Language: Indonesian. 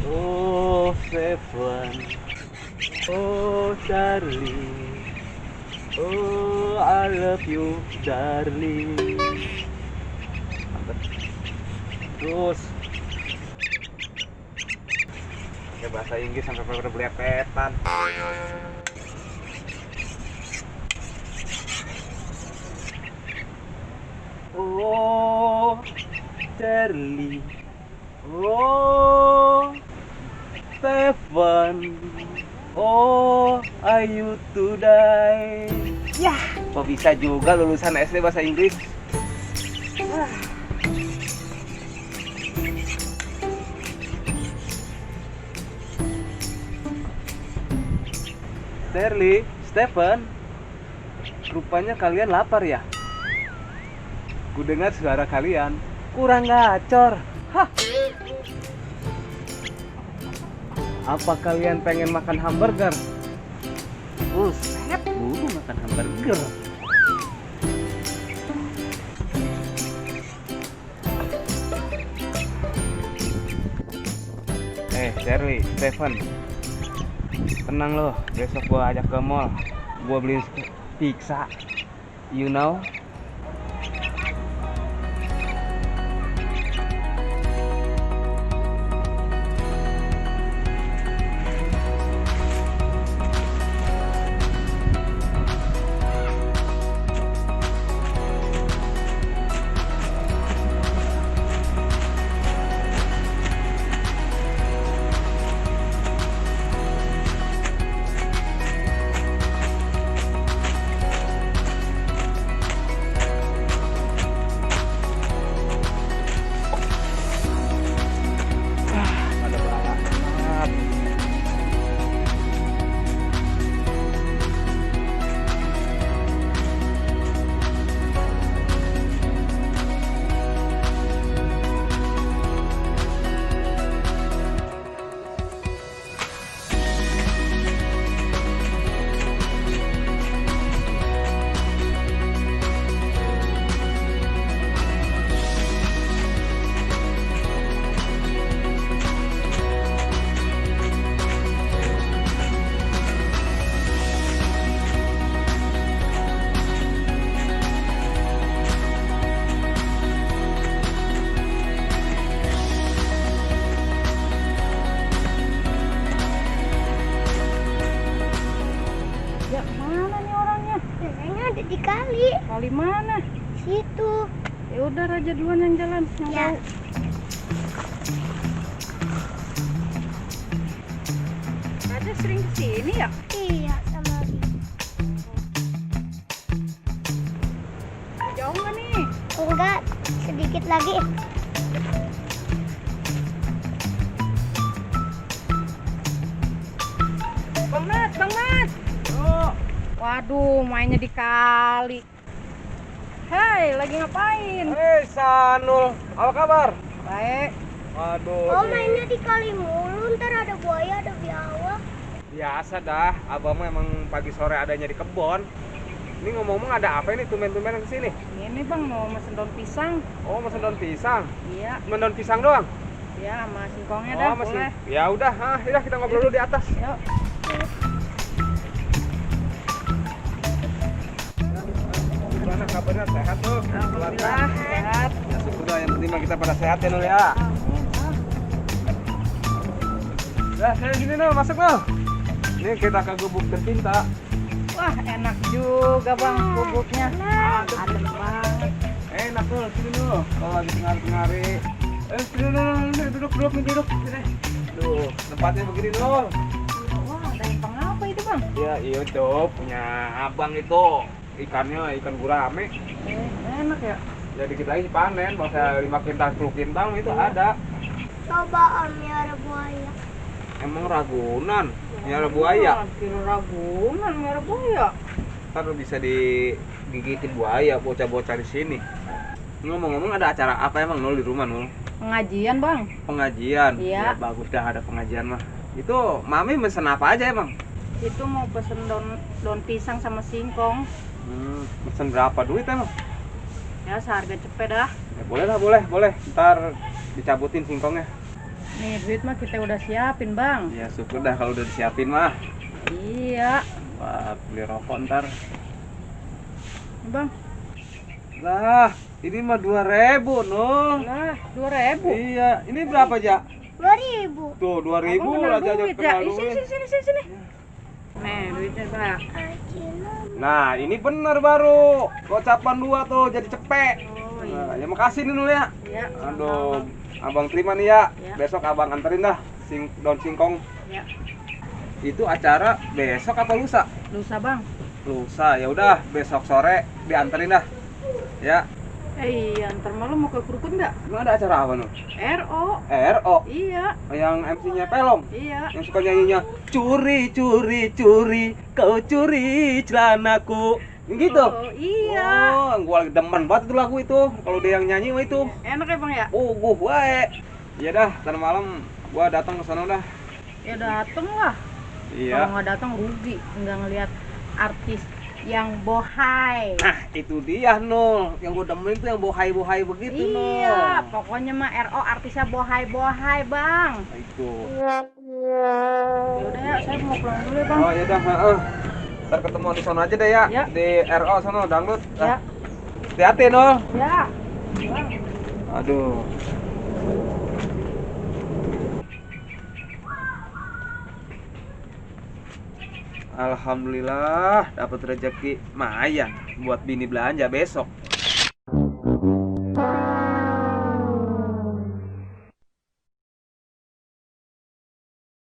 Oh, Seven. Oh, Charlie. Oh, I love you, darling. Mantap. Terus pakai bahasa Inggris sampai pada belepetan. Oh, Charlie. Oh, Stefan. Oh, are you today? Yah, kok bisa juga lulusan SD bahasa Inggris? Ah. Shirley, Stefan, rupanya kalian lapar ya? Ku dengar suara kalian kurang gacor. Hah? Apa kalian pengen makan hamburger? Buset, dulu makan hamburger. Shirley, Stefan, tenang loh, besok gua ajak ke mall. Gua beli pizza. You know? Ya, mana nih orangnya? Kayaknya ada di kali. Kali mana? Situ. Ya udah, Raja duluan yang jalan, yang Ya. tahu. Raja sering kesini ya? Iya, sama Abi. Jauh nggak nih? Enggak, sedikit lagi. Bang Mat, Bang Mat. Waduh, mainnya di kali. Hei, lagi ngapain? Hei Sanul, apa kabar? Baik. Waduh. Oh, mainnya di kali mulu. Ntar ada buaya, ada biawak. Biasa dah, abang mah emang pagi sore adanya di kebon. Ini ngomong-ngomong ada apa ini tumben-tumben ke sini? Ini Bang mau mesen daun pisang. Oh, mesen daun pisang. Iya, Cuma daun pisang doang? ya sama singkongnya dah, masih. boleh. Ya udah, yaudah kita ngobrol dulu di atas. Yuk. Gimana kabarnya? Sehat tuh? Alhamdulillah, sehat. Ya syukur yang penting mah kita pada sehat ya Nul ya. Nah, saya sini Nul, masuk Nul. Ini kita ke gubuk tercinta. Wah, enak juga Bang bubuknya. Adem banget. Enak Nul, sini Nul. Kalau lagi tengah-tengari. Sini Nul, duduk sini. Duh, tempatnya begini Nul. Wah, ada yang apa itu Bang? Ya iya tuh, punya abang itu. Ikannya ikan gurame. Enak ya. Ya dikit lagi panen, bahasa 5 kintal 10 kintal itu ada. Coba Om miara buaya. Emang Ragunan, miara buaya. Kira Ragunan miara buaya. Ntar bisa digigitin buaya bocah-bocah di sini. Ngomong-ngomong ada acara apa emang Nul di rumah Nul? Pengajian Bang. Pengajian. Iya. Ya, bagus dah ada pengajian mah. Itu Mami mesen apa aja emang? Itu mau pesen daun pisang sama singkong. Mesen berapa duit emang? Ya seharga cepet dah. Ya, boleh lah, boleh. Ntar dicabutin singkongnya. Nih duit mah kita udah siapin bang. Ya syukur dah kalau udah disiapin mah. Iya. Wah, beli rokok ntar. Nih, bang. Lah, ini mah 2.000 Nul. Lah 2.000. Iya, ini berapa aja? 2000. Tuh 2.000 Abang kenal aja duit ya. kenal Ih, duit. sini. Nih duitnya bang. Nah, ini bener baru. Gocapan 2 tuh jadi cepet. Oh Nah, iya. ya makasih nih Nul ya. Iya. Aduh, abang terima nih ya. Ya. Besok abang anterin dah daun singkong. Ya. Itu acara besok apa lusa? Lusa bang. Lusa. Ya udah, besok sore dianterin dah. Ya. Iya, ntar malam mau ke Krukut nggak? Emang ada acara apa Nul? RO. RO. Iya. Yang MC-nya Pelong. Iya. Yang suka nyanyinya curi kau curi celanaku. Yang gitu. Oh, iya. Oh, gua lagi demen banget itu lagu itu. Kalau dia yang nyanyi mah itu. Enak ya bang ya? Oh, wae. Iya dah, ntar malam gua datang ke sana dah. Ya dateng lah. Kalau Iya. nggak datang rugi, nggak ngelihat artis yang bohai. Nah, itu dia Nul. Yang gua demen itu yang bohai-bohai begitu Nul. Iya, pokoknya mah RO artisnya bohai-bohai bang. Nah, itu. Ya udah ya, saya mau pulang dulu ya bang. Oh, ya dah, heeh. Ntar ketemu di sana aja deh ya. Ya. Di RO sana dangdut. Ya, Hati-hati Nul. ya. Bang. Aduh. Alhamdulillah dapat rezeki lumayan buat bini belanja besok.